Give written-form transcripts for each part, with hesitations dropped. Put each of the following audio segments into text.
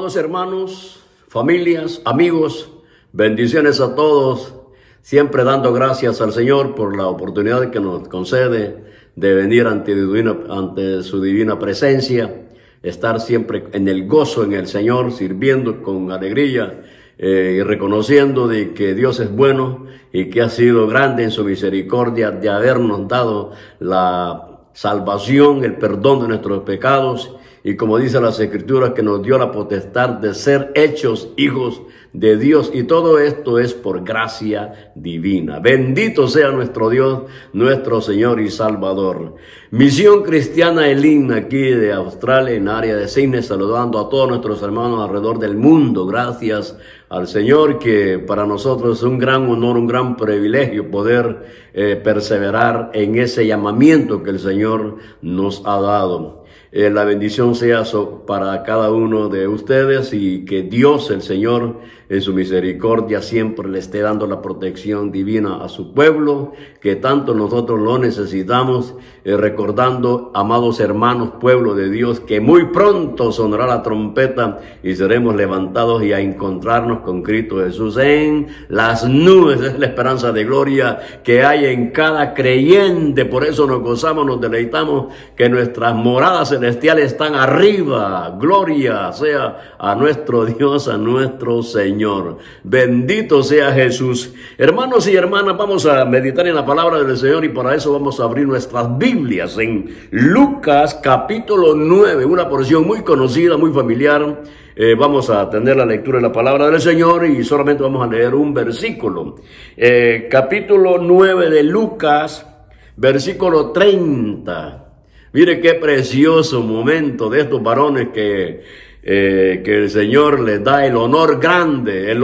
Amados hermanos, familias, amigos, bendiciones a todos, siempre dando gracias al Señor por la oportunidad que nos concede de venir ante su divina presencia, estar siempre en el gozo en el Señor, sirviendo con alegría y reconociendo de que Dios es bueno y que ha sido grande en su misericordia de habernos dado la salvación, el perdón de nuestros pecados. Y como dice las Escrituras, que nos dio la potestad de ser hechos hijos de Dios. Y todo esto es por gracia divina. Bendito sea nuestro Dios, nuestro Señor y Salvador. Misión Cristiana Elim, aquí de Australia, en área de Sydney, saludando a todos nuestros hermanos alrededor del mundo. Gracias al Señor, que para nosotros es un gran honor, un gran privilegio poder perseverar en ese llamamiento que el Señor nos ha dado. La bendición sea para cada uno de ustedes y que Dios, el Señor, en su misericordia siempre le esté dando la protección divina a su pueblo, que tanto nosotros lo necesitamos, recordando, amados hermanos, pueblo de Dios, que muy pronto sonará la trompeta y seremos levantados y a encontrarnos con Cristo Jesús en las nubes. Es la esperanza de gloria que hay en cada creyente. Por eso nos gozamos, nos deleitamos, que nuestras moradas celestiales están arriba. Gloria sea a nuestro Dios, a nuestro Señor. Bendito sea Jesús. Hermanos y hermanas, vamos a meditar en la palabra del Señor y para eso vamos a abrir nuestras Biblias en Lucas capítulo 9, una porción muy conocida, muy familiar. Vamos a tener la lectura de la palabra del Señor y solamente vamos a leer un versículo. Capítulo 9 de Lucas, versículo 30. Mire qué precioso momento de estos varones que el Señor les da el honor grande,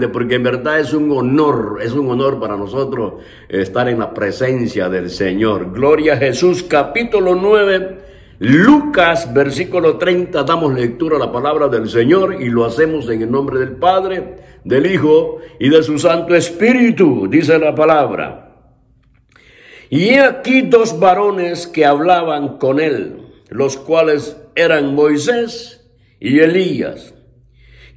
porque en verdad es un honor para nosotros estar en la presencia del Señor. Gloria a Jesús, capítulo 9, Lucas, versículo 30, damos lectura a la palabra del Señor y lo hacemos en el nombre del Padre, del Hijo y de su Santo Espíritu, dice la palabra. Y he aquí dos varones que hablaban con él, los cuales eran Moisés y Elías,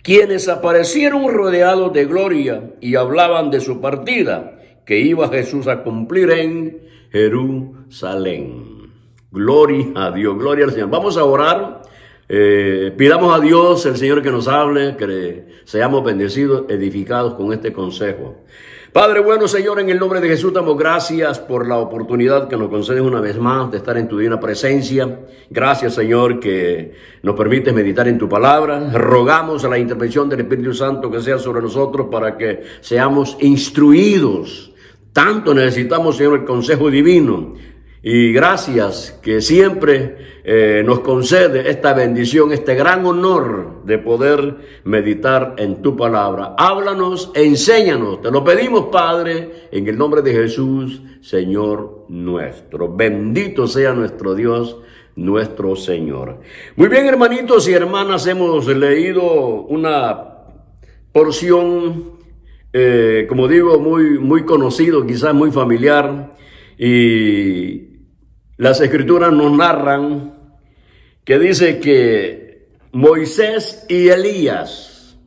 quienes aparecieron rodeados de gloria y hablaban de su partida, que iba Jesús a cumplir en Jerusalén. Gloria a Dios, gloria al Señor. Vamos a orar. Pidamos a Dios, el Señor, que nos hable, que seamos bendecidos, edificados con este consejo. Padre bueno, Señor, en el nombre de Jesús damos gracias por la oportunidad que nos concedes una vez más de estar en tu divina presencia. Gracias, Señor, que nos permites meditar en tu palabra. Rogamos a la intervención del Espíritu Santo que sea sobre nosotros para que seamos instruidos. Tanto necesitamos, Señor, el consejo divino. Y gracias que siempre nos concede esta bendición, este gran honor de poder meditar en tu palabra. Háblanos, enséñanos, te lo pedimos, Padre, en el nombre de Jesús, Señor nuestro. Bendito sea nuestro Dios, nuestro Señor. Muy bien, hermanitos y hermanas, hemos leído una porción, como digo, muy conocido, quizás muy familiar, y las Escrituras nos narran que dice que Moisés y Elías,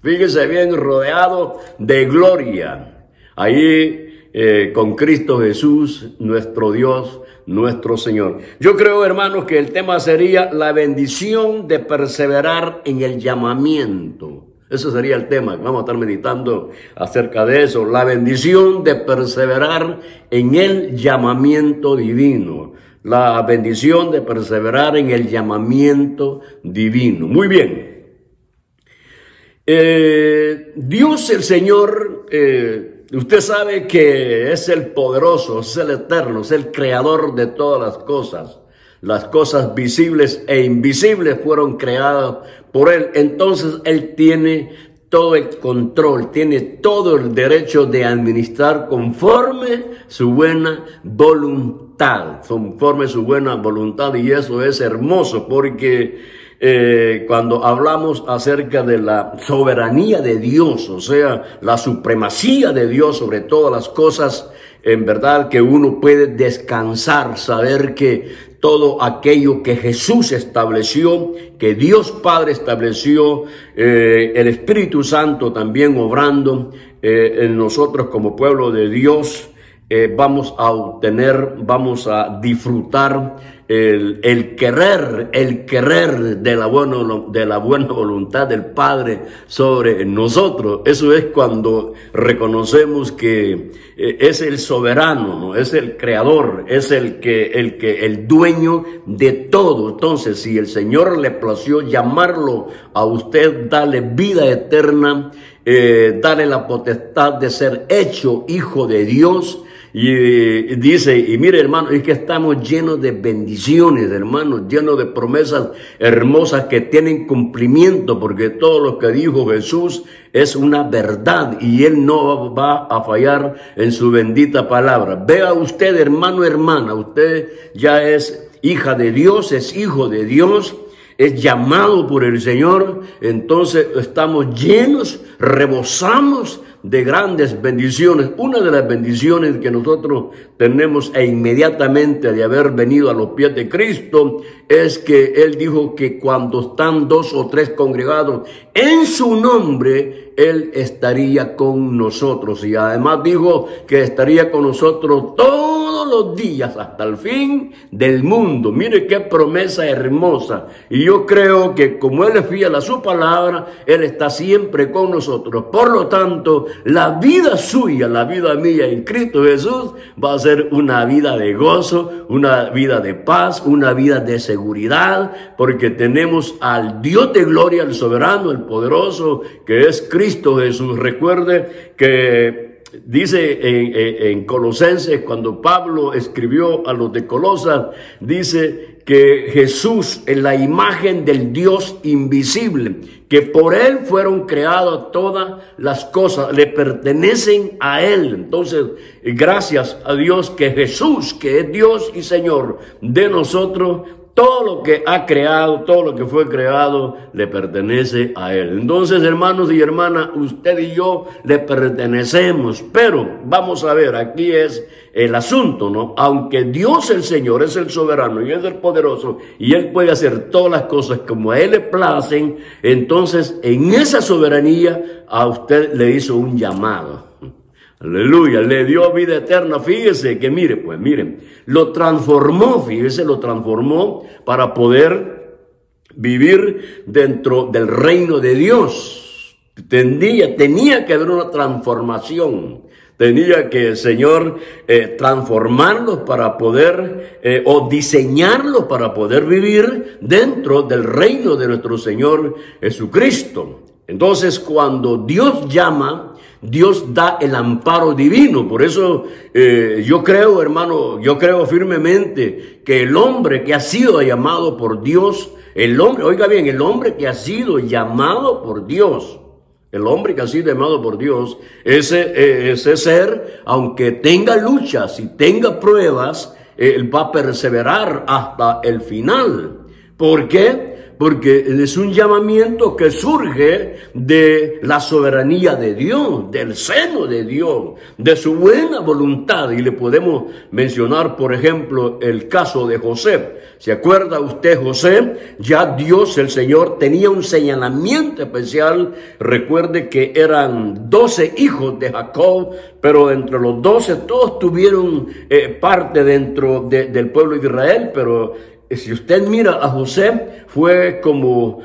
fíjese bien, rodeados de gloria, ahí con Cristo Jesús, nuestro Dios, nuestro Señor. Yo creo, hermanos, que el tema sería la bendición de perseverar en el llamamiento. Ese sería el tema, vamos a estar meditando acerca de eso, la bendición de perseverar en el llamamiento divino, la bendición de perseverar en el llamamiento divino. Muy bien, Dios el Señor, usted sabe que es el poderoso, es el eterno, es el creador de todas las cosas. Las cosas visibles e invisibles fueron creadas por Él. Entonces Él tiene todo el control, tiene todo el derecho de administrar conforme su buena voluntad. Conforme su buena voluntad. Y eso es hermoso porque cuando hablamos acerca de la soberanía de Dios, o sea, la supremacía de Dios sobre todas las cosas, en verdad que uno puede descansar, saber que todo aquello que Jesús estableció, que Dios Padre estableció, el Espíritu Santo también obrando en nosotros como pueblo de Dios. Vamos a obtener, vamos a disfrutar el querer de la buena voluntad del Padre sobre nosotros. Eso es cuando reconocemos que es el soberano, ¿no? Es el creador, es el dueño de todo. Entonces, si el Señor le plació llamarlo a usted, darle vida eterna, darle la potestad de ser hecho hijo de Dios. Y dice, y mire hermano, es que estamos llenos de bendiciones, hermanos, llenos de promesas hermosas que tienen cumplimiento, porque todo lo que dijo Jesús es una verdad y Él no va a fallar en su bendita palabra. Vea usted, hermano, hermana, usted ya es hija de Dios, es hijo de Dios, es llamado por el Señor. Entonces estamos llenos, rebosamos de grandes bendiciones. Una de las bendiciones que nosotros tenemos inmediatamente de haber venido a los pies de Cristo es que Él dijo que cuando están 2 o 3 congregados en su nombre, Él estaría con nosotros. Y además dijo que estaría con nosotros todos los días hasta el fin del mundo. Mire qué promesa hermosa. Y yo creo que como Él es fiel a su palabra, Él está siempre con nosotros. Por lo tanto, la vida suya, la vida mía en Cristo Jesús va a ser una vida de gozo, una vida de paz, una vida de seguridad, porque tenemos al Dios de gloria, el soberano, el poderoso, que es Cristo Jesús. Recuerde que dice en Colosenses, cuando Pablo escribió a los de Colosas, dice que Jesús es la imagen del Dios invisible, que por Él fueron creadas todas las cosas, le pertenecen a Él. Entonces, gracias a Dios que Jesús, que es Dios y Señor de nosotros, todo lo que ha creado, todo lo que fue creado, le pertenece a Él. Entonces, hermanos y hermanas, usted y yo le pertenecemos. Pero vamos a ver, aquí es el asunto, ¿no? Aunque Dios el Señor es el soberano y es el poderoso y Él puede hacer todas las cosas como a Él le placen, entonces en esa soberanía a usted le hizo un llamado. Aleluya, le dio vida eterna. Fíjese que miren, lo transformó para poder vivir dentro del reino de Dios. Tenía que haber una transformación. Tenía que el Señor transformarlos para poder, o diseñarlos para poder vivir dentro del reino de nuestro Señor Jesucristo. Entonces, cuando Dios llama, Dios da el amparo divino. Por eso yo creo, hermano, yo creo firmemente que el hombre que ha sido llamado por Dios, el hombre que ha sido llamado por Dios, el hombre que ha sido llamado por Dios, ese ser, aunque tenga luchas y tenga pruebas, él va a perseverar hasta el final. ¿Por qué? Porque es un llamamiento que surge de la soberanía de Dios, del seno de Dios, de su buena voluntad. Y le podemos mencionar, por ejemplo, el caso de José. ¿Se acuerda usted, José? Ya Dios, el Señor, tenía un señalamiento especial. Recuerde que eran 12 hijos de Jacob, pero entre los 12 todos tuvieron parte dentro del pueblo de Israel, pero si usted mira a José, fue como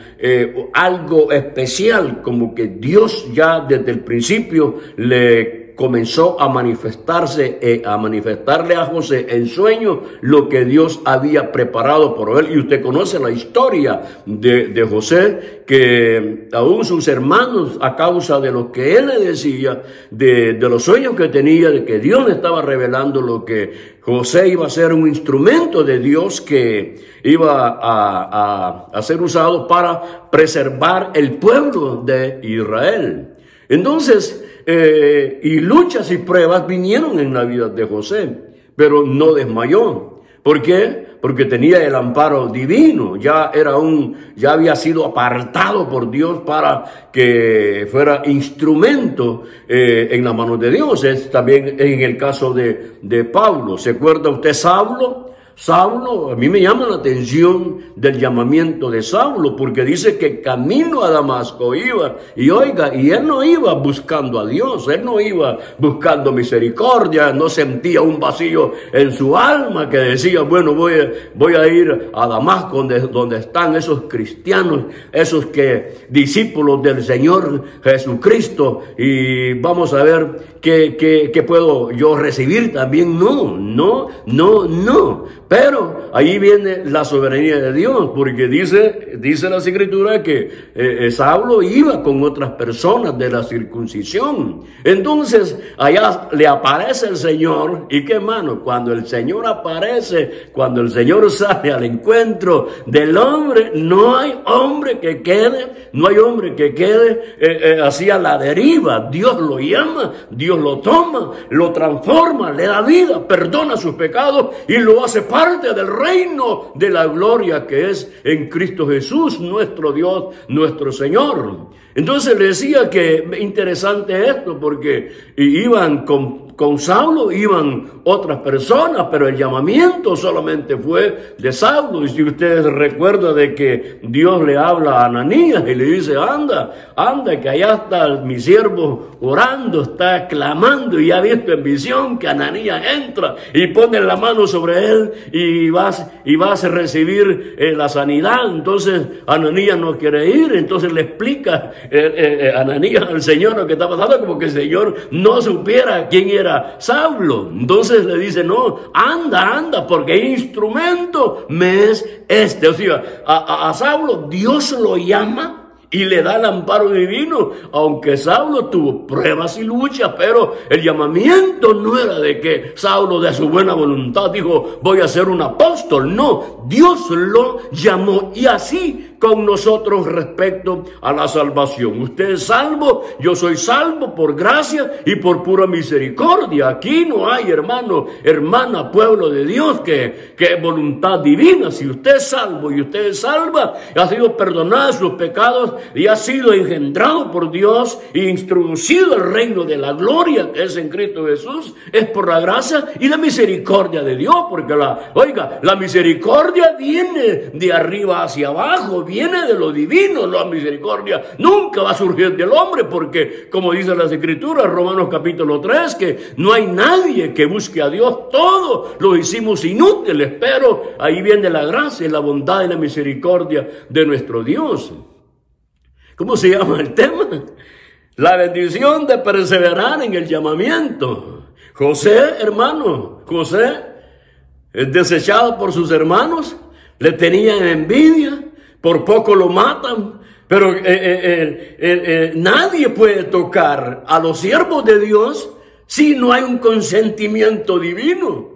algo especial, como que Dios ya desde el principio le comenzó a manifestarle a José en sueño lo que Dios había preparado por él. Y usted conoce la historia de José, que aún sus hermanos, a causa de lo que él le decía, de los sueños que tenía, de que Dios le estaba revelando lo que José iba a ser un instrumento de Dios que iba a ser usado para preservar el pueblo de Israel. Entonces, y luchas y pruebas vinieron en la vida de José, pero no desmayó. ¿Por qué? Porque tenía el amparo divino. Ya había sido apartado por Dios para que fuera instrumento en la mano de Dios. Es también en el caso de Pablo. ¿Se acuerda usted, Saulo? Saulo, a mí me llama la atención del llamamiento de Saulo, porque dice que camino a Damasco iba, y oiga, y él no iba buscando a Dios, él no iba buscando misericordia, no sentía un vacío en su alma que decía, bueno, voy a ir a Damasco donde están esos cristianos, esos discípulos del Señor Jesucristo, y vamos a ver qué puedo yo recibir también. No. Pero ahí viene la soberanía de Dios, porque dice las Escrituras que Saulo iba con otras personas de la circuncisión. Entonces allá le aparece el Señor, y qué hermano, cuando el Señor aparece, cuando el Señor sale al encuentro del hombre, no hay hombre que quede así a la deriva. Dios lo llama, Dios lo toma, lo transforma, le da vida, perdona sus pecados y lo hace parte del reino de la gloria que es en Cristo Jesús, nuestro Dios, nuestro Señor. Entonces le decía que interesante esto, porque iban con Saulo, iban otras personas, pero el llamamiento solamente fue de Saulo. Y si ustedes recuerdan de que Dios le habla a Ananías y le dice, anda, que allá está mi siervo orando, está clamando, y ha visto en visión que Ananías entra y pone la mano sobre él y vas a recibir la sanidad. Entonces Ananías no quiere ir, entonces le explica Ananías al Señor lo que está pasando, como que el Señor no supiera quién era Saulo. Entonces le dice, no, anda, porque instrumento me es este. O sea, a Saulo Dios lo llama y le da el amparo divino, aunque Saulo tuvo pruebas y luchas, pero el llamamiento no era de que Saulo de su buena voluntad dijo, voy a ser un apóstol. No, Dios lo llamó, y así con nosotros respecto a la salvación. Usted es salvo, yo soy salvo por gracia y por pura misericordia. Aquí no hay, hermano, hermana, pueblo de Dios, que es voluntad divina. Si usted es salvo y usted es salva, ha sido perdonado sus pecados y ha sido engendrado por Dios e introducido al reino de la gloria que es en Cristo Jesús, es por la gracia y la misericordia de Dios, porque la misericordia viene de arriba hacia abajo, viene de lo divino. La misericordia nunca va a surgir del hombre, porque como dice las Escrituras, Romanos capítulo 3, que no hay nadie que busque a Dios, todos lo hicimos inútiles, pero ahí viene la gracia, la bondad y la misericordia de nuestro Dios. ¿Cómo se llama el tema? La bendición de perseverar en el llamamiento. José, hermano, desechado por sus hermanos, le tenían envidia, por poco lo matan, pero nadie puede tocar a los siervos de Dios si no hay un consentimiento divino.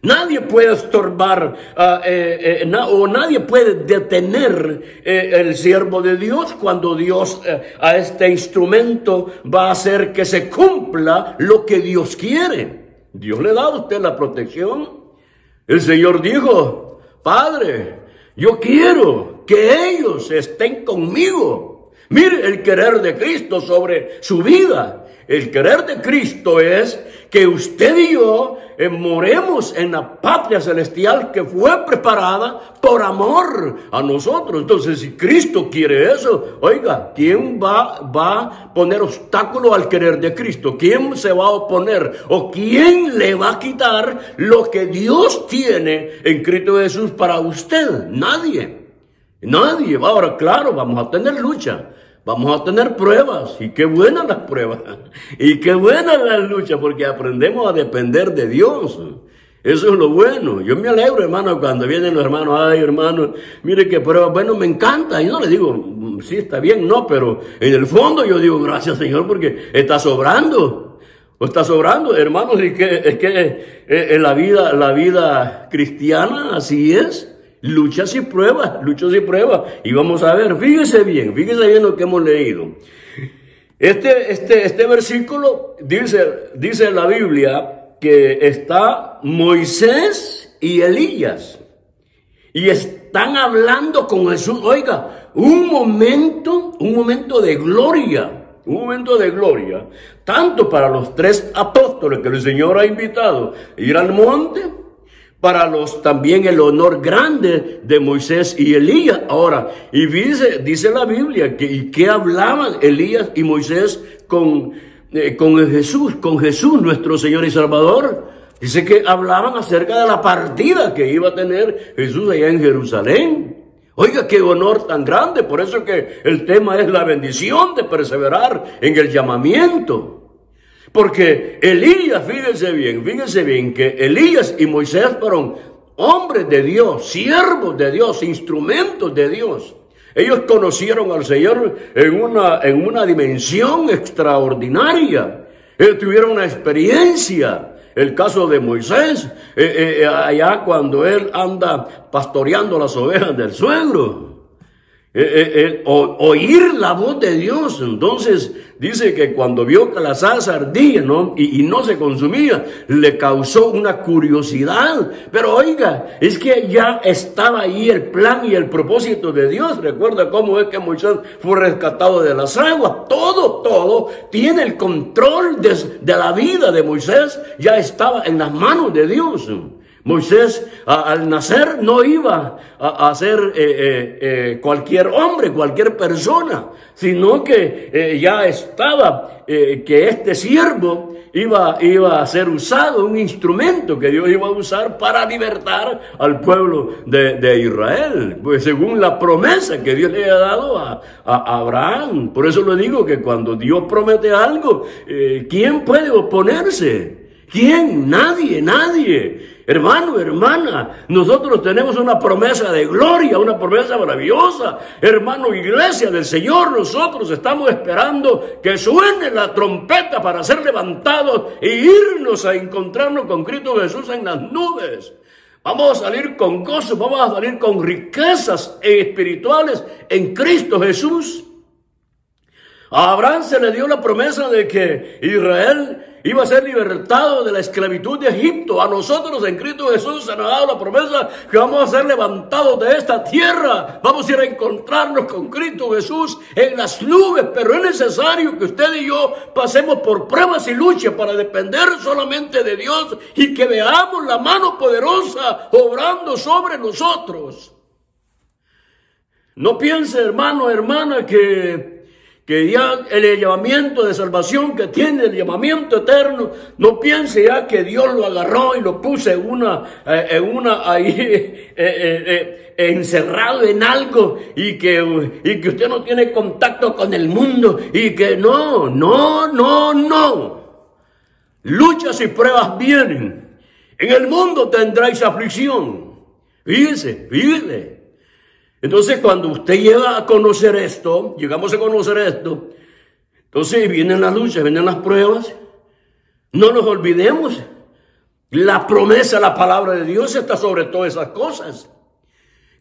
Nadie puede estorbar o nadie puede detener el siervo de Dios cuando Dios a este instrumento va a hacer que se cumpla lo que Dios quiere. Dios le da a usted la protección. El Señor dijo, Padre, yo quiero que ellos estén conmigo. Mire el querer de Cristo sobre su vida. El querer de Cristo es que usted y yo moremos en la patria celestial que fue preparada por amor a nosotros. Entonces, si Cristo quiere eso, oiga, ¿quién va a poner obstáculo al querer de Cristo? ¿Quién se va a oponer? ¿O quién le va a quitar lo que Dios tiene en Cristo Jesús para usted? Nadie. Ahora, claro, vamos a tener lucha. Vamos a tener pruebas, y qué buenas las pruebas, y qué buenas las luchas, porque aprendemos a depender de Dios. Eso es lo bueno. Yo me alegro, hermano, cuando vienen los hermanos, ay, hermano, mire qué prueba. Bueno, me encanta. Y no le digo, sí, está bien, no, pero en el fondo yo digo, gracias, Señor, porque está sobrando. O está sobrando, hermanos, y es que en la vida cristiana así es. Luchas y pruebas. Y vamos a ver, fíjese bien lo que hemos leído. Este versículo dice en la Biblia que está Moisés y Elías. Y están hablando con Jesús. Oiga, un momento de gloria. Tanto para los 3 apóstoles que el Señor ha invitado a ir al monte, también el honor grande de Moisés y Elías. Ahora, y dice la Biblia que hablaban Elías y Moisés con Jesús nuestro Señor y Salvador. Dice que hablaban acerca de la partida que iba a tener Jesús allá en Jerusalén. Oiga, qué honor tan grande. Por eso que el tema es la bendición de perseverar en el llamamiento. Porque Elías, fíjense bien que Elías y Moisés fueron hombres de Dios, siervos de Dios, instrumentos de Dios. Ellos conocieron al Señor en una dimensión extraordinaria. Ellos tuvieron una experiencia. El caso de Moisés, allá cuando él anda pastoreando las ovejas del suegro. Oír la voz de Dios. Entonces dice que cuando vio que la salsa ardía, ¿no? y no se consumía, le causó una curiosidad. Pero oiga, es que ya estaba ahí el plan y el propósito de Dios. Recuerda cómo es que Moisés fue rescatado de las aguas. Todo tiene el control de la vida de Moisés. Ya estaba en las manos de Dios. Moisés al nacer no iba a ser cualquier hombre, cualquier persona, sino que ya estaba que este siervo iba a ser usado, un instrumento que Dios iba a usar para libertar al pueblo de Israel, pues según la promesa que Dios le había dado a Abraham. Por eso le digo que cuando Dios promete algo, ¿quién puede oponerse? ¿Quién? Nadie. Hermano, hermana, nosotros tenemos una promesa de gloria, una promesa maravillosa. Hermano, iglesia del Señor, nosotros estamos esperando que suene la trompeta para ser levantados e irnos a encontrarnos con Cristo Jesús en las nubes. Vamos a salir con gozo, vamos a salir con riquezas espirituales en Cristo Jesús. A Abraham se le dio la promesa de que Israel iba a ser libertado de la esclavitud de Egipto. A nosotros en Cristo Jesús se nos ha dado la promesa que vamos a ser levantados de esta tierra. Vamos a ir a encontrarnos con Cristo Jesús en las nubes. Pero es necesario que usted y yo pasemos por pruebas y luchas para depender solamente de Dios y que veamos la mano poderosa obrando sobre nosotros. No piense, hermano, hermana, que ya el llamamiento de salvación que tiene, el llamamiento eterno, no piense ya que Dios lo agarró y lo puso encerrado en algo y que usted no tiene contacto con el mundo y que no. Luchas y pruebas vienen. En el mundo tendráis aflicción. Fíjese. Entonces, cuando usted llegamos a conocer esto, entonces vienen las luchas, vienen las pruebas. No nos olvidemos, la promesa, la palabra de Dios está sobre todas esas cosas.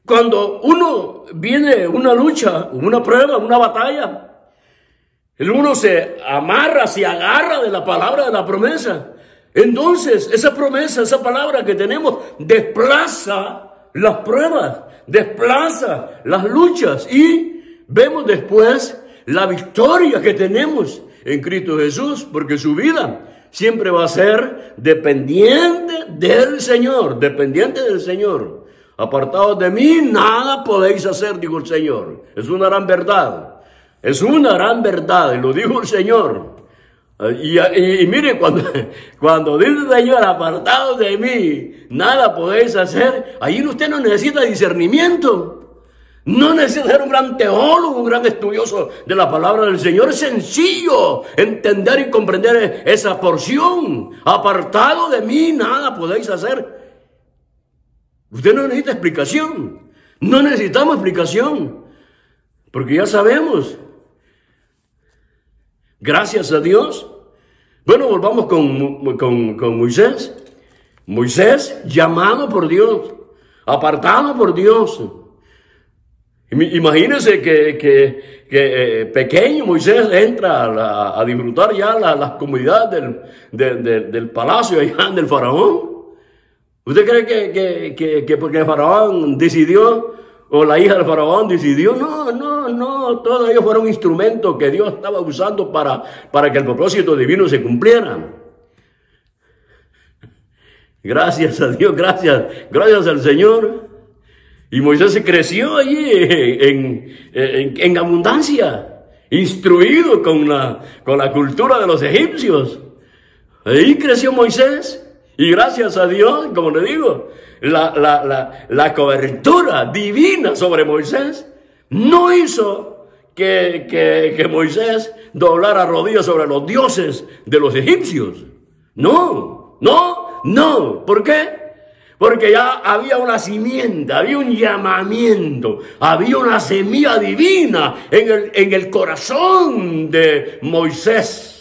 Cuando uno viene una lucha, una prueba, una batalla, uno se amarra, se agarra de la palabra de la promesa. Entonces, esa promesa, esa palabra que tenemos, desplaza las pruebas, desplaza las luchas y vemos después la victoria que tenemos en Cristo Jesús, porque su vida siempre va a ser dependiente del Señor. Apartados de mí, nada podéis hacer, dijo el Señor. Es una gran verdad, y lo dijo el Señor. Y mire, cuando dice el Señor, apartados de mí, nada podéis hacer, ahí usted no necesita discernimiento, no necesita ser un gran teólogo, un gran estudioso de la palabra del Señor. Es sencillo entender y comprender esa porción. Apartado de mí, nada podéis hacer. Usted no necesita explicación, no necesitamos explicación, porque ya sabemos. Gracias a Dios. Bueno, volvamos con Moisés. Moisés, llamado por Dios, apartado por Dios. Imagínense que pequeño Moisés entra a disfrutar ya las comodidades del palacio allá del faraón. ¿Usted cree que porque el faraón decidió, o la hija del faraón decidió? No, todos ellos fueron instrumentos que Dios estaba usando para que el propósito divino se cumpliera. Gracias a Dios, gracias al Señor. Y Moisés se creció allí en abundancia, instruido con la cultura de los egipcios. Ahí creció Moisés. Y gracias a Dios, como le digo, la cobertura divina sobre Moisés no hizo que Moisés doblara rodillas sobre los dioses de los egipcios. No. ¿Por qué? Porque ya había una simiente, había un llamamiento, había una semilla divina en el corazón de Moisés.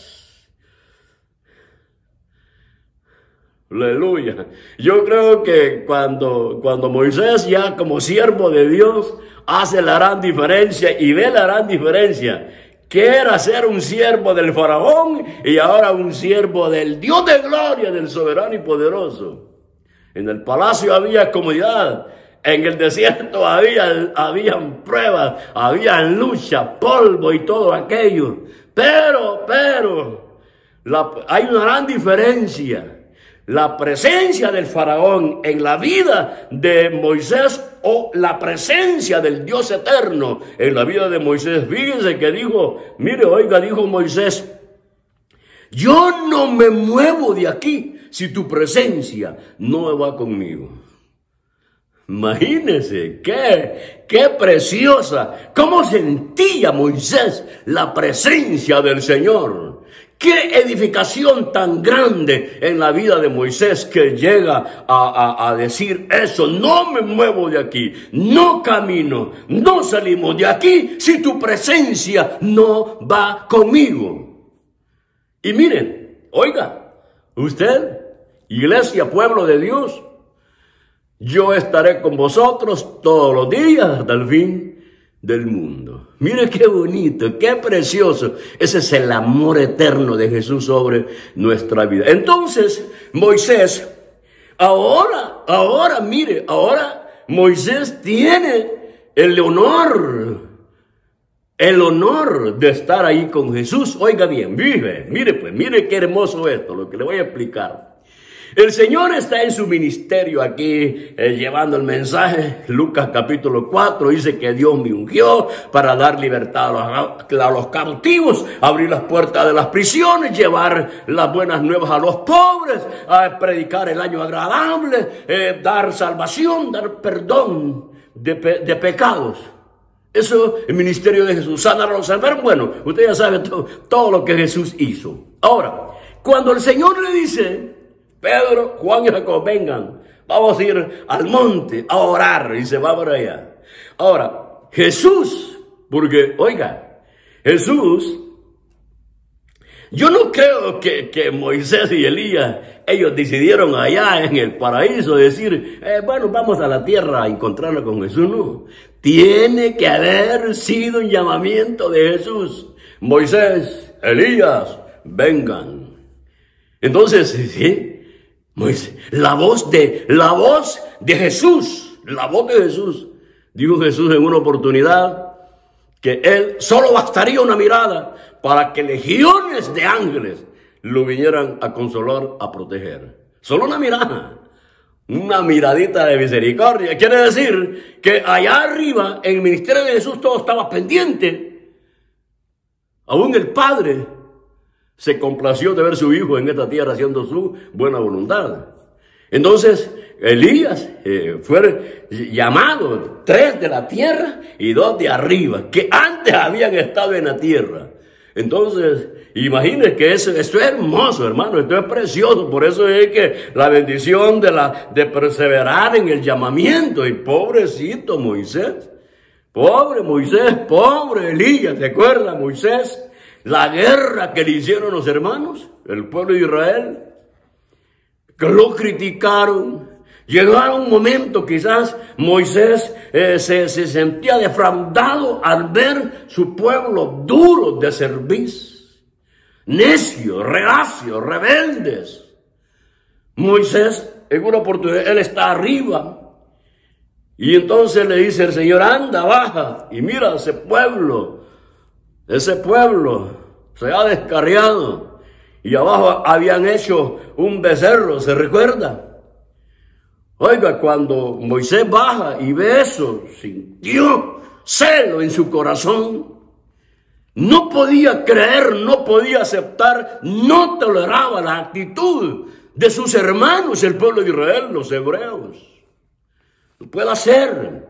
Aleluya. Yo creo que cuando Moisés ya como siervo de Dios hace la gran diferencia y ve la gran diferencia, que era ser un siervo del faraón y ahora un siervo del Dios de gloria, del soberano y poderoso. En el palacio había comodidad, en el desierto habían pruebas, había lucha, polvo y todo aquello. Pero hay una gran diferencia. La presencia del faraón en la vida de Moisés o la presencia del Dios eterno en la vida de Moisés. Fíjense que dijo Moisés, yo no me muevo de aquí si tu presencia no va conmigo. Imagínense, qué preciosa, cómo sentía Moisés la presencia del Señor. Qué edificación tan grande en la vida de Moisés que llega a decir eso. No me muevo de aquí, no camino, no salimos de aquí si tu presencia no va conmigo. Y miren, oiga, usted, iglesia, pueblo de Dios, yo estaré con vosotros todos los días hasta el fin del mundo. Mire qué bonito, qué precioso. Ese es el amor eterno de Jesús sobre nuestra vida. Entonces, Moisés, ahora Moisés tiene el honor de estar ahí con Jesús. Oiga bien, mire qué hermoso esto, lo que le voy a explicar. El Señor está en su ministerio aquí llevando el mensaje. Lucas capítulo 4 dice que Dios me ungió para dar libertad a los cautivos, abrir las puertas de las prisiones, llevar las buenas nuevas a los pobres, a predicar el año agradable, dar salvación, dar perdón de pecados. Eso es el ministerio de Jesús. Sanar a los enfermos. Bueno, usted ya sabe todo lo que Jesús hizo. Ahora, cuando el Señor le dice, Pedro, Juan y Jacob, vengan, vamos a ir al monte a orar, y se va para allá. Ahora, Jesús, porque, oiga, Jesús, yo no creo que Moisés y Elías, ellos decidieron allá en el paraíso decir, bueno, vamos a la tierra a encontrarnos con Jesús. No, tiene que haber sido un llamamiento de Jesús. Moisés, Elías, vengan. Entonces, ¿sí? La voz de Jesús, dijo Jesús en una oportunidad que él solo bastaría una mirada para que legiones de ángeles lo vinieran a consolar, a proteger. Solo una mirada, una miradita de misericordia. Quiere decir que allá arriba, en el ministerio de Jesús, todo estaba pendiente. Aún el Padre se complació de ver su hijo en esta tierra haciendo su buena voluntad. Entonces, Elías fue llamado 3 de la tierra y 2 de arriba, que antes habían estado en la tierra. Entonces, imagínense que esto es hermoso, hermano, esto es precioso. Por eso es que la bendición de perseverar en el llamamiento. Y pobrecito Moisés, pobre Elías, ¿se acuerda Moisés? La guerra que le hicieron los hermanos, el pueblo de Israel, que lo criticaron. Llegó un momento, quizás Moisés se sentía defraudado al ver su pueblo duro de cerviz, necios, reacios, rebeldes. Moisés, en una oportunidad, él está arriba, y entonces le dice el Señor, anda, baja, y mira ese pueblo se ha descarriado, y abajo habían hecho un becerro, ¿se recuerda? Oiga, cuando Moisés baja y ve eso, sintió celo en su corazón. No podía creer, no podía aceptar, no toleraba la actitud de sus hermanos, el pueblo de Israel, los hebreos. No puede hacer.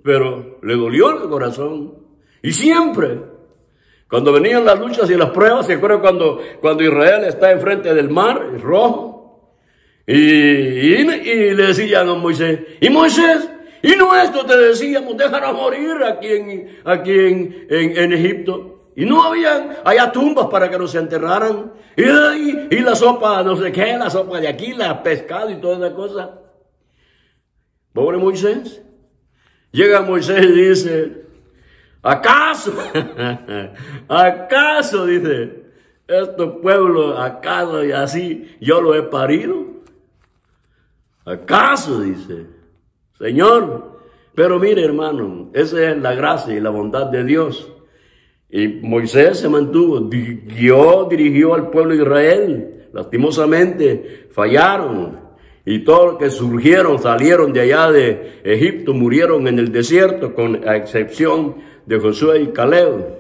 Pero le dolió el corazón. Y siempre, cuando venían las luchas y las pruebas, ¿se acuerdan cuando Israel está enfrente del mar Rojo? Y le decían a Moisés, y Moisés, y nuestro te decíamos, déjanos morir aquí en Egipto. Y no habían allá tumbas para que nos enterraran. Y la sopa, no sé qué, la sopa de aquí, la pescado y toda esa cosa. Pobre Moisés. Llega Moisés y dice, ¿acaso dice, estos pueblos, acaso y así yo lo he parido? ¿Acaso? Dice, Señor. Pero mire, hermano, esa es la gracia y la bondad de Dios. Y Moisés se mantuvo, dirigió al pueblo de Israel. Lastimosamente fallaron. Y todos los que salieron de allá de Egipto, murieron en el desierto, con a excepción de Josué y Caleb.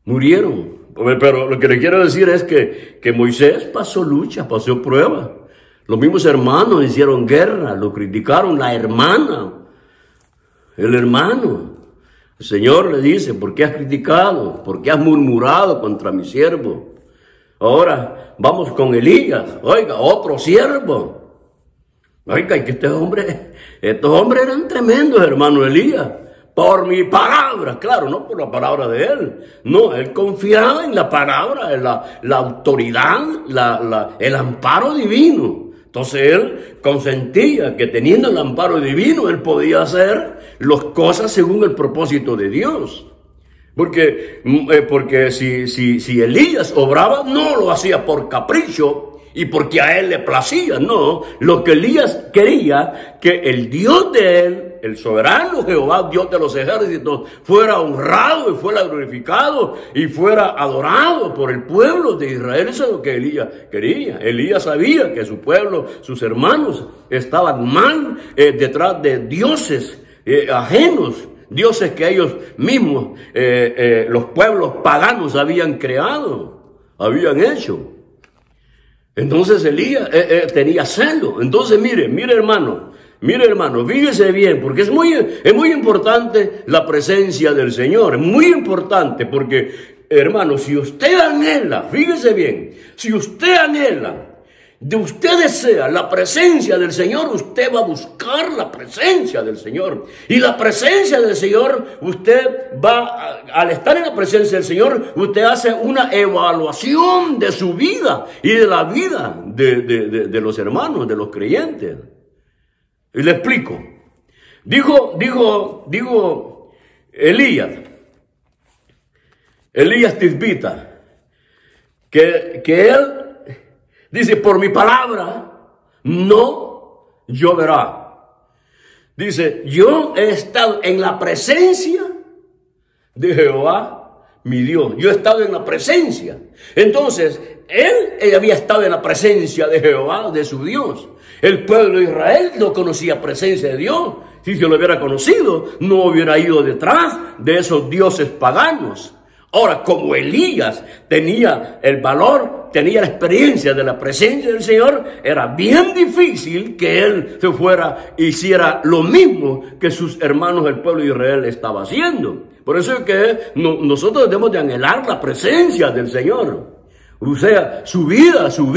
Murieron. Pero lo que le quiero decir es que Moisés pasó lucha, pasó prueba. Los mismos hermanos hicieron guerra, lo criticaron, la hermana, el hermano. El Señor le dice, ¿por qué has criticado? ¿Por qué has murmurado contra mi siervo? Ahora vamos con Elías, oiga, otro siervo. Oiga, y que estos hombres eran tremendos, hermano Elías. Por mi palabra, claro, no por la palabra de él. No, él confiaba en la palabra, en la autoridad, el amparo divino. Entonces él consentía que teniendo el amparo divino, él podía hacer las cosas según el propósito de Dios. Porque si Elías obraba, no lo hacía por capricho y porque a él le placía, no. Lo que Elías quería, que el Dios de él, el soberano Jehová, Dios de los ejércitos, fuera honrado y fuera glorificado y fuera adorado por el pueblo de Israel. Eso es lo que Elías quería. Elías sabía que su pueblo, sus hermanos, estaban mal detrás de dioses ajenos. Dioses que ellos mismos, los pueblos paganos habían creado, habían hecho. Entonces Elías tenía celo. Entonces mire hermano, fíjese bien, porque es muy importante la presencia del Señor. Es muy importante porque, hermano, si usted anhela, fíjese bien, si usted anhela, usted desea la presencia del Señor, usted va a buscar la presencia del Señor. Y la presencia del Señor, usted va, al estar en la presencia del Señor, usted hace una evaluación de su vida y de la vida de los hermanos, de los creyentes. Y le explico. Dijo Elías Tisbita, que él dice, por mi palabra no lloverá. Dice, yo he estado en la presencia de Jehová, mi Dios. Yo he estado en la presencia. Entonces, él había estado en la presencia de Jehová, de su Dios. El pueblo de Israel no conocía presencia de Dios. Si se lo hubiera conocido, no hubiera ido detrás de esos dioses paganos. Ahora, como Elías tenía el valor, tenía la experiencia de la presencia del Señor, era bien difícil que él hiciera lo mismo que sus hermanos del pueblo de Israel estaba haciendo. Por eso es que nosotros debemos de anhelar la presencia del Señor. O sea, su vida, su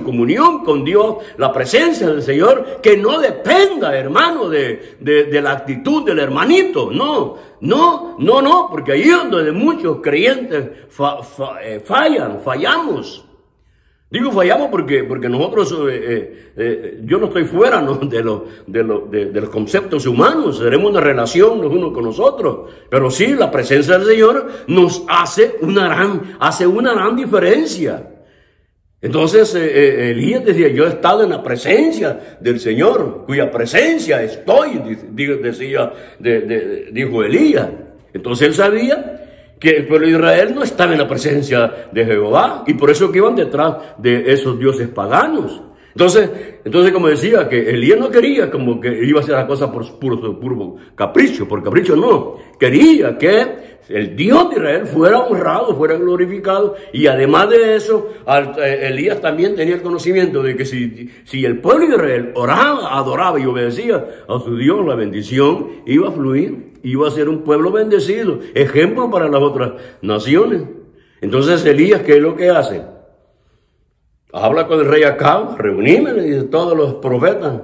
comunión con Dios, la presencia del Señor, que no dependa, hermano, de la actitud del hermanito. No, porque ahí es donde muchos creyentes fallamos. Digo fallamos porque nosotros, yo no estoy fuera, ¿no?, de los conceptos humanos. Seremos una relación los unos con los otros. Pero sí, la presencia del Señor nos hace una gran diferencia. Entonces Elías decía, yo he estado en la presencia del Señor, cuya presencia estoy, dijo Elías. Entonces él sabía que el pueblo de Israel no estaba en la presencia de Jehová, y por eso que iban detrás de esos dioses paganos. Entonces, como decía, que Elías no quería como que iba a hacer las cosas por puro capricho, por capricho no. Quería que el Dios de Israel fuera honrado, fuera glorificado, y además de eso, Elías también tenía el conocimiento de que si el pueblo de Israel oraba, adoraba y obedecía a su Dios, la bendición iba a fluir, iba a ser un pueblo bendecido, ejemplo para las otras naciones. Entonces Elías, ¿qué es lo que hace? Habla con el rey Acab, reunímele, le dice, todos los profetas.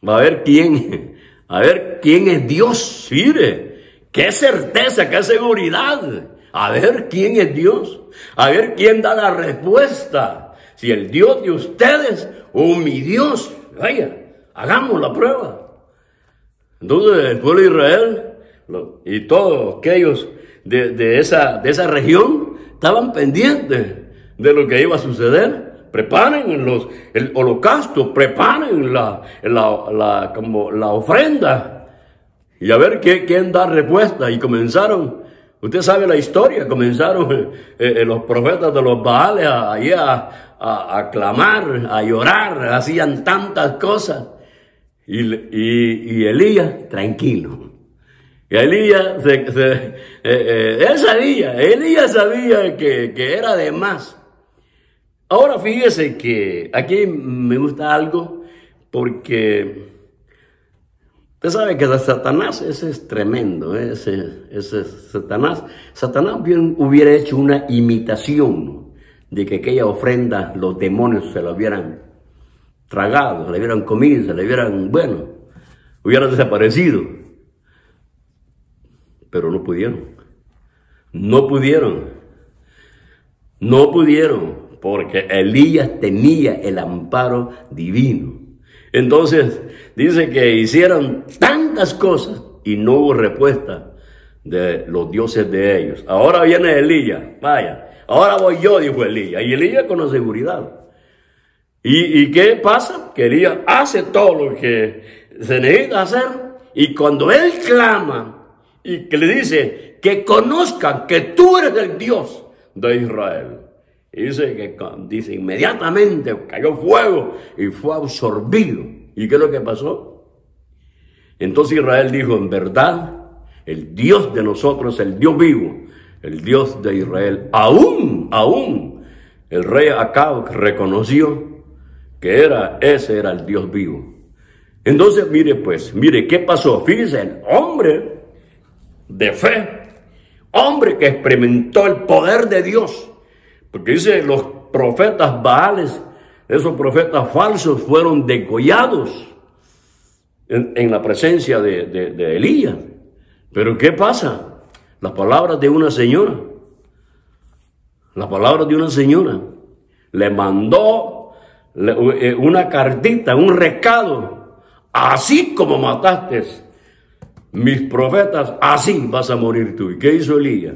Va a ver quién es Dios. Mire, qué certeza, qué seguridad. A ver quién es Dios. A ver quién da la respuesta. Si el Dios de ustedes o mi Dios. Vaya, hagamos la prueba. Entonces el pueblo de Israel y todos aquellos de esa región estaban pendientes de lo que iba a suceder. Preparen el holocausto, preparen la ofrenda, y a ver quién da respuesta. Y comenzaron, usted sabe la historia, comenzaron los profetas de los Baales a clamar, a llorar, hacían tantas cosas. Y Elías, tranquilo. Y Elías sabía que era de más. Ahora fíjese que aquí me gusta algo, porque usted sabe que Satanás, ese es tremendo, ese Satanás bien hubiera hecho una imitación de que aquella ofrenda los demonios se la hubieran tragado, se la hubieran comido, se la hubieran, hubieran desaparecido. Pero no pudieron, porque Elías tenía el amparo divino. Entonces, dice que hicieron tantas cosas y no hubo respuesta de los dioses de ellos. Ahora viene Elías, vaya, ahora voy yo, dijo Elías, y Elías con la seguridad. ¿Y qué pasa? Que Elías hace todo lo que se necesita hacer, y cuando él clama y que le dice que conozcan que tú eres el Dios de Israel, y dice inmediatamente cayó fuego y fue absorbido. ¿Y qué es lo que pasó? Entonces Israel dijo, en verdad, el Dios de nosotros es el Dios vivo, el Dios de Israel. Aún el rey Acab reconoció que ese era el Dios vivo. Entonces, mire qué pasó. Fíjese, el hombre de fe, hombre que experimentó el poder de Dios. Porque dice, los profetas Baales, esos profetas falsos, fueron degollados en la presencia de Elías. Pero ¿qué pasa? Las palabras de una señora. Le mandó una cartita, un recado. Así como mataste mis profetas, así vas a morir tú. ¿Y qué hizo Elías?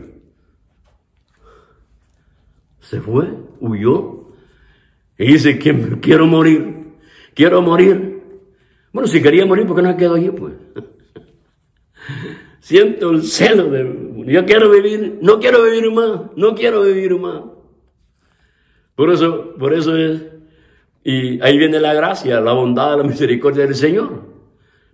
Se fue, huyó, y dice que quiero morir. Bueno, si quería morir, ¿por qué no se quedó allí, pues? Siento el celo yo quiero vivir, no quiero vivir más. Por eso es, y ahí viene la gracia, la bondad, la misericordia del Señor.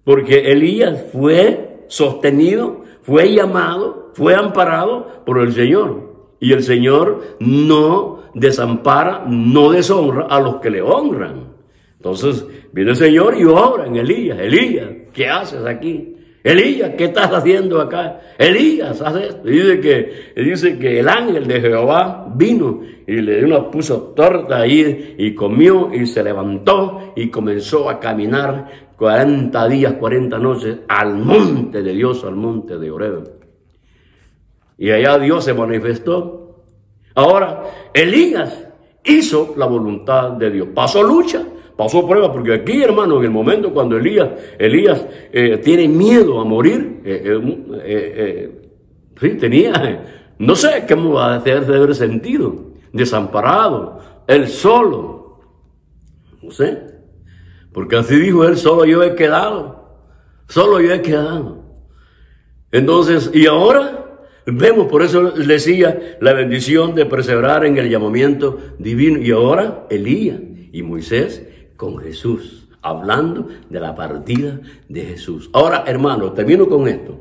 Porque Elías fue sostenido, fue llamado, fue amparado por el Señor. Y el Señor no desampara, no deshonra a los que le honran. Entonces viene el Señor y obra en Elías. Elías, ¿qué haces aquí? Elías, ¿qué estás haciendo acá? Elías, haz esto. Dice que el ángel de Jehová vino y le puso torta ahí y comió y se levantó y comenzó a caminar 40 días, 40 noches al monte de Dios, al monte de Oreb. Y allá Dios se manifestó. Ahora, Elías hizo la voluntad de Dios. Pasó lucha, pasó prueba, porque aquí, hermano, en el momento cuando Elías tiene miedo a morir, sí, tenía, no sé cómo va a haber sentido, desamparado, él solo, no sé, porque así dijo él, solo yo he quedado. Entonces, y ahora Vemos, por eso decía, la bendición de perseverar en el llamamiento divino. Y ahora Elías y Moisés con Jesús, hablando de la partida de Jesús. Ahora, hermano, termino con esto.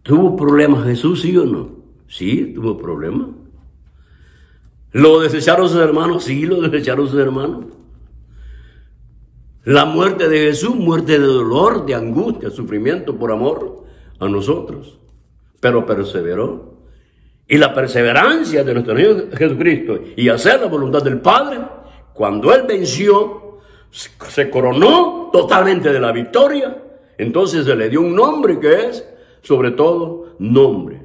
¿Tuvo problemas Jesús, sí o no? Sí, tuvo problemas. ¿Lo desecharon sus hermanos? Sí, lo desecharon sus hermanos. La muerte de Jesús, muerte de dolor, de angustia, sufrimiento por amor a nosotros. Pero perseveró. Y la perseverancia de nuestro Señor Jesucristo y hacer la voluntad del Padre, cuando Él venció, se coronó totalmente de la victoria. Entonces se le dio un nombre que es, sobre todo, nombre.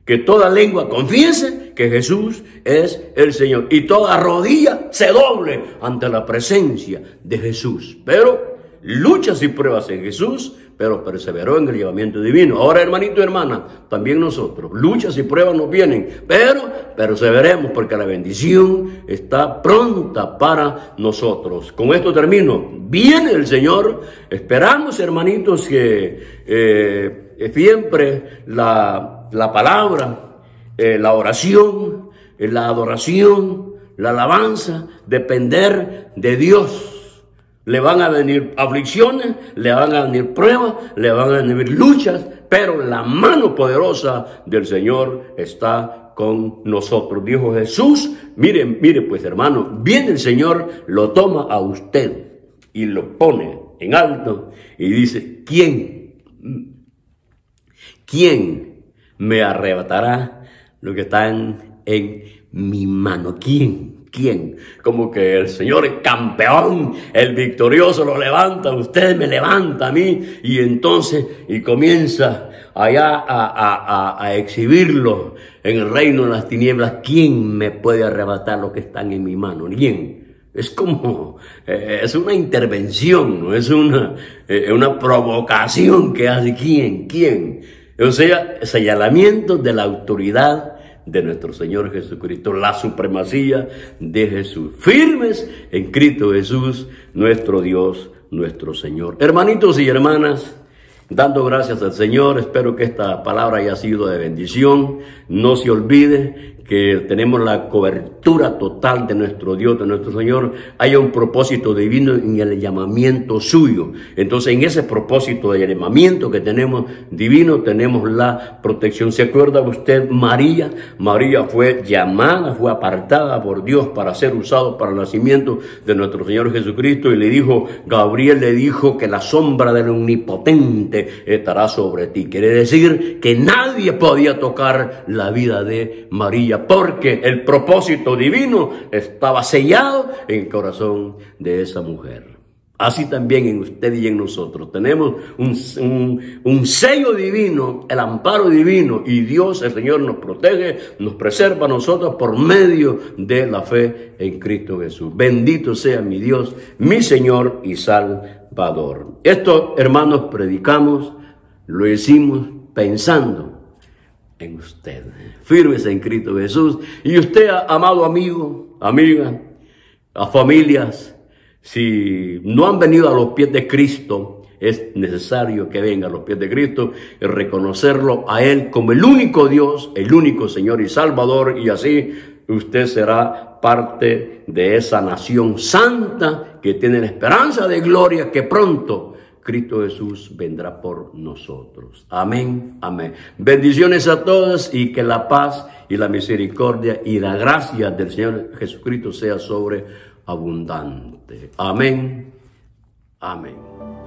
Que toda lengua confiese que Jesús es el Señor. Y toda rodilla se doble ante la presencia de Jesús. Pero luchas y pruebas en Jesús, pero perseveró en el llamamiento divino. Ahora, hermanito y hermana, también nosotros, luchas y pruebas nos vienen, pero perseveremos porque la bendición está pronta para nosotros. Con esto termino. Viene el Señor. Esperamos, hermanitos, que siempre la palabra, la oración, la adoración, la alabanza, depender de Dios. Le van a venir aflicciones, le van a venir pruebas, le van a venir luchas, pero la mano poderosa del Señor está con nosotros. Dijo Jesús, mire pues hermano, viene el Señor, lo toma a usted y lo pone en alto y dice, ¿quién me arrebatará lo que está en mi mano? ¿Quién? Como que el Señor es campeón, el victorioso lo levanta, usted me levanta a mí, y entonces, y comienza allá a exhibirlo en el reino de las tinieblas. ¿Quién me puede arrebatar lo que están en mi mano? ¿Quién? Es como, es una intervención, ¿no? Es una provocación que hace. ¿Quién? O sea, señalamiento de la autoridad de nuestro Señor Jesucristo, la supremacía de Jesús. Firmes en Cristo Jesús, nuestro Dios, nuestro Señor. Hermanitos y hermanas, dando gracias al Señor, espero que esta palabra haya sido de bendición. No se olvide que tenemos la cobertura total de nuestro Dios, de nuestro Señor. Haya un propósito divino en el llamamiento suyo. Entonces, en ese propósito de llamamiento que tenemos divino, tenemos la protección. ¿Se acuerda usted? María fue llamada, fue apartada por Dios para ser usado para el nacimiento de nuestro Señor Jesucristo, y le dijo, Gabriel le dijo que la sombra del Omnipotente estará sobre ti. Quiere decir que nadie podía tocar la vida de María, porque el propósito divino estaba sellado en el corazón de esa mujer. Así también en usted y en nosotros tenemos un sello divino, el amparo divino, y Dios, el Señor, nos protege, nos preserva a nosotros por medio de la fe en Cristo Jesús. Bendito sea mi Dios, mi Señor y Salvador. Esto, hermanos, predicamos, lo hicimos pensando en usted, firmes en Cristo Jesús. Y usted, amado amigo, amiga, a familias, si no han venido a los pies de Cristo, es necesario que vengan a los pies de Cristo y reconocerlo a Él como el único Dios, el único Señor y Salvador, y así usted será parte de esa nación santa que tiene la esperanza de gloria que pronto Cristo Jesús vendrá por nosotros. Amén, amén. Bendiciones a todos, y que la paz y la misericordia y la gracia del Señor Jesucristo sea sobreabundante. Amén, amén.